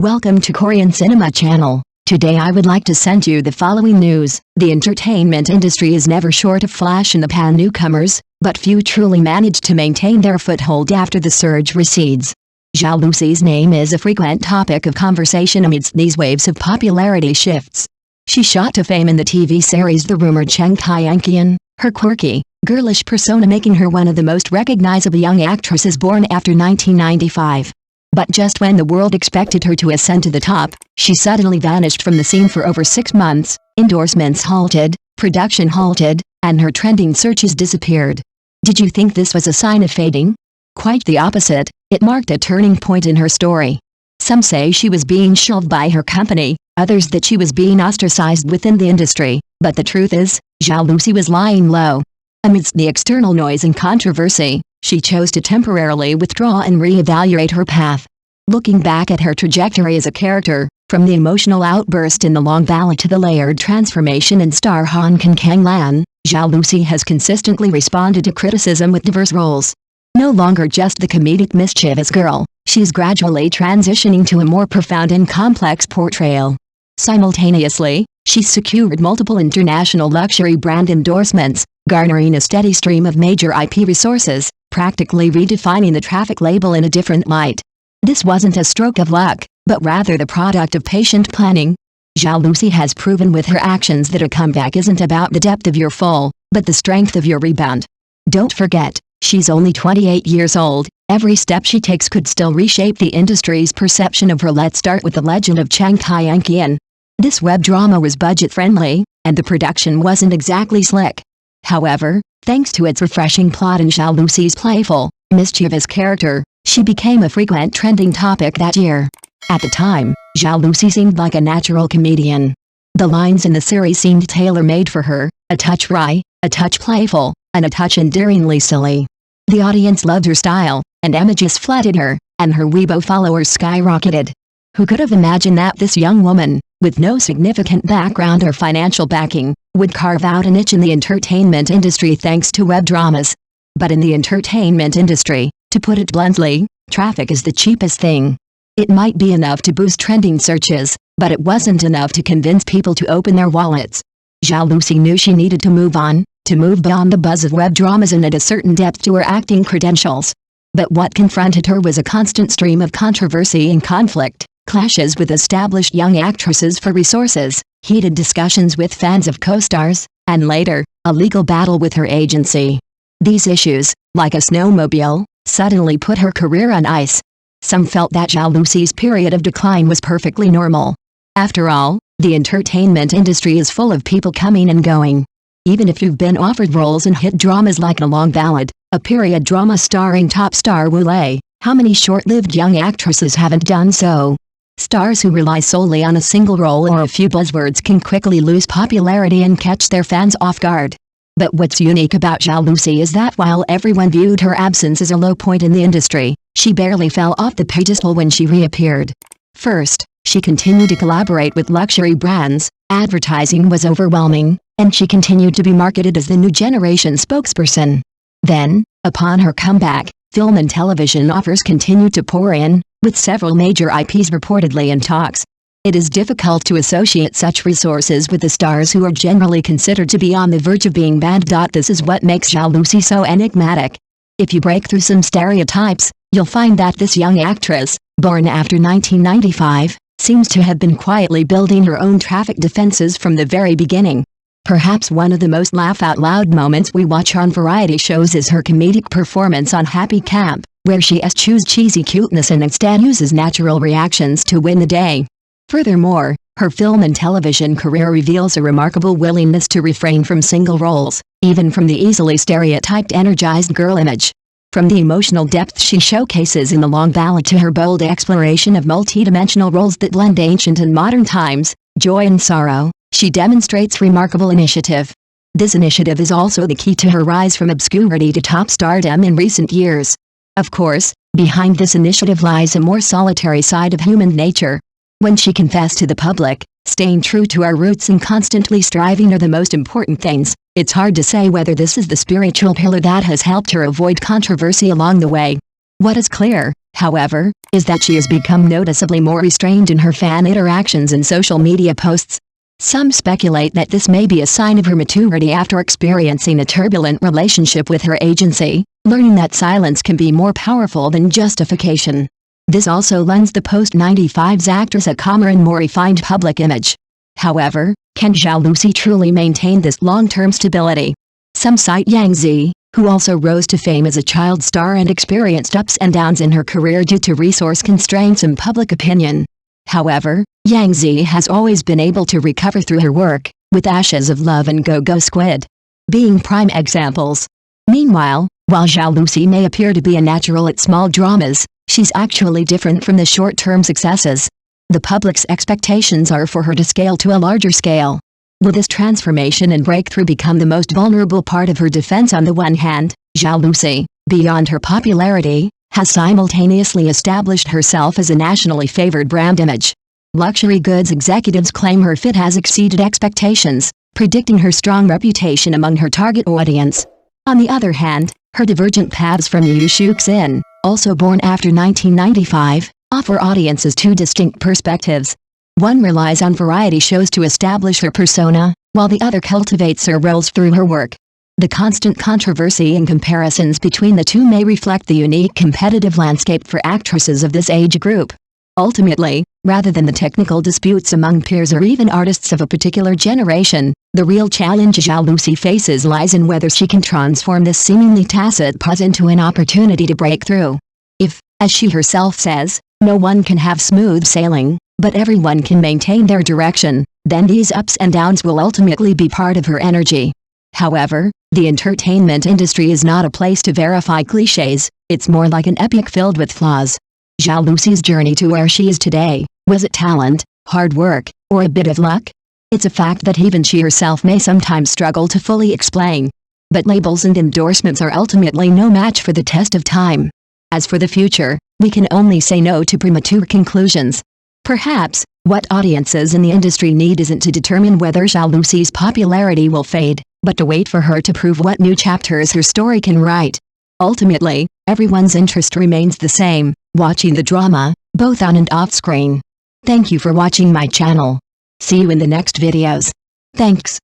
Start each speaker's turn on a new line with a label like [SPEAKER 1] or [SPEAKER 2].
[SPEAKER 1] Welcome to Korean Cinema Channel. Today I would like to send you the following news. The entertainment industry is never short of flash-in-the-pan newcomers, but few truly manage to maintain their foothold after the surge recedes. Zhao Lusi's name is a frequent topic of conversation amidst these waves of popularity shifts. She shot to fame in the TV series The Rumored Hae-in, her quirky, girlish persona making her one of the most recognizable young actresses born after 1995. But just when the world expected her to ascend to the top, she suddenly vanished from the scene for over 6 months, endorsements halted, production halted, and her trending searches disappeared. Did you think this was a sign of fading? Quite the opposite, it marked a turning point in her story. Some say she was being shelved by her company, others that she was being ostracized within the industry, but the truth is, Zhao Lusi was lying low. Amidst the external noise and controversy, she chose to temporarily withdraw and re-evaluate her path. Looking back at her trajectory as a character, from the emotional outburst in The Long Ballad to the layered transformation in star Han Kang Lan, Zhao Lusi has consistently responded to criticism with diverse roles. No longer just the comedic mischievous girl, she's gradually transitioning to a more profound and complex portrayal. Simultaneously, she's secured multiple international luxury brand endorsements, garnering a steady stream of major IP resources, practically redefining the traffic label in a different light. This wasn't a stroke of luck, but rather the product of patient planning. Zhao Lusi has proven with her actions that a comeback isn't about the depth of your fall, but the strength of your rebound. Don't forget, she's only 28 years old. Every step she takes could still reshape the industry's perception of her. Let's start with the legend of Hae-in. This web drama was budget-friendly, and the production wasn't exactly slick. However, thanks to its refreshing plot and Zhao Lusi's playful, mischievous character, she became a frequent trending topic that year. At the time, Zhao Lusi seemed like a natural comedian. The lines in the series seemed tailor-made for her, a touch wry, a touch playful, and a touch endearingly silly. The audience loved her style, and images flooded her, and her Weibo followers skyrocketed. Who could have imagined that this young woman, with no significant background or financial backing, would carve out a niche in the entertainment industry thanks to web dramas? But in the entertainment industry, to put it bluntly, traffic is the cheapest thing. It might be enough to boost trending searches, but it wasn't enough to convince people to open their wallets. Zhao Lusi knew she needed to move on, to move beyond the buzz of web dramas and add a certain depth to her acting credentials. But what confronted her was a constant stream of controversy and conflict, clashes with established young actresses for resources, heated discussions with fans of co-stars, and later, a legal battle with her agency. These issues, like a snowmobile, suddenly put her career on ice. Some felt that Zhao Lusi's period of decline was perfectly normal. After all, the entertainment industry is full of people coming and going. Even if you've been offered roles in hit dramas like The Long Ballad, a period drama starring top star Wu Lei, how many short-lived young actresses haven't done so? Stars who rely solely on a single role or a few buzzwords can quickly lose popularity and catch their fans off guard. But what's unique about Zhao Lusi is that while everyone viewed her absence as a low point in the industry, she barely fell off the pedestal when she reappeared. First, she continued to collaborate with luxury brands, advertising was overwhelming, and she continued to be marketed as the new generation spokesperson. Then, upon her comeback, film and television offers continued to pour in, with several major IPs reportedly in talks. It is difficult to associate such resources with the stars who are generally considered to be on the verge of being banned. This is what makes Zhao Lusi so enigmatic. If you break through some stereotypes, you'll find that this young actress, born after 1995, seems to have been quietly building her own traffic defenses from the very beginning. Perhaps one of the most laugh-out-loud moments we watch on variety shows is her comedic performance on Happy Camp, where she eschews cheesy cuteness and instead uses natural reactions to win the day. Furthermore, her film and television career reveals a remarkable willingness to refrain from single roles, even from the easily stereotyped energized girl image. From the emotional depth she showcases in The Long Ballad to her bold exploration of multidimensional roles that blend ancient and modern times, joy and sorrow, she demonstrates remarkable initiative. This initiative is also the key to her rise from obscurity to top stardom in recent years. Of course, behind this initiative lies a more solitary side of human nature. When she confessed to the public, staying true to our roots and constantly striving are the most important things, it's hard to say whether this is the spiritual pillar that has helped her avoid controversy along the way. What is clear, however, is that she has become noticeably more restrained in her fan interactions and social media posts. Some speculate that this may be a sign of her maturity after experiencing a turbulent relationship with her agency, learning that silence can be more powerful than justification. This also lends the post-95's actress a calmer and more refined public image. However, can Zhao Lusi truly maintain this long-term stability? Some cite Yang Zi, who also rose to fame as a child star and experienced ups and downs in her career due to resource constraints and public opinion. However, Yang Zi has always been able to recover through her work, with Ashes of Love and Go-Go Squid being prime examples. Meanwhile, while Zhao Lusi may appear to be a natural at small dramas, she's actually different from the short-term successes. The public's expectations are for her to scale to a larger scale. Will this transformation and breakthrough become the most vulnerable part of her defense? On the one hand, Zhao Lusi, beyond her popularity, has simultaneously established herself as a nationally favored brand image. Luxury goods executives claim her fit has exceeded expectations, predicting her strong reputation among her target audience. On the other hand, her divergent paths from Xiaoluci, also born after 1995, offer audiences two distinct perspectives. One relies on variety shows to establish her persona, while the other cultivates her roles through her work. The constant controversy and comparisons between the two may reflect the unique competitive landscape for actresses of this age group. Ultimately, rather than the technical disputes among peers or even artists of a particular generation, the real challenge Zhao Lusi faces lies in whether she can transform this seemingly tacit pause into an opportunity to break through. If, as she herself says, no one can have smooth sailing, but everyone can maintain their direction, then these ups and downs will ultimately be part of her energy. However, the entertainment industry is not a place to verify cliches, it's more like an epic filled with flaws. Zhao Lusi's journey to where she is today, was it talent, hard work, or a bit of luck? It's a fact that even she herself may sometimes struggle to fully explain. But labels and endorsements are ultimately no match for the test of time. As for the future, we can only say no to premature conclusions. Perhaps, what audiences in the industry need isn't to determine whether Zhao Lusi's popularity will fade, but to wait for her to prove what new chapters her story can write. Ultimately, everyone's interest remains the same, watching the drama, both on and off screen. Thank you for watching my channel. See you in the next videos. Thanks.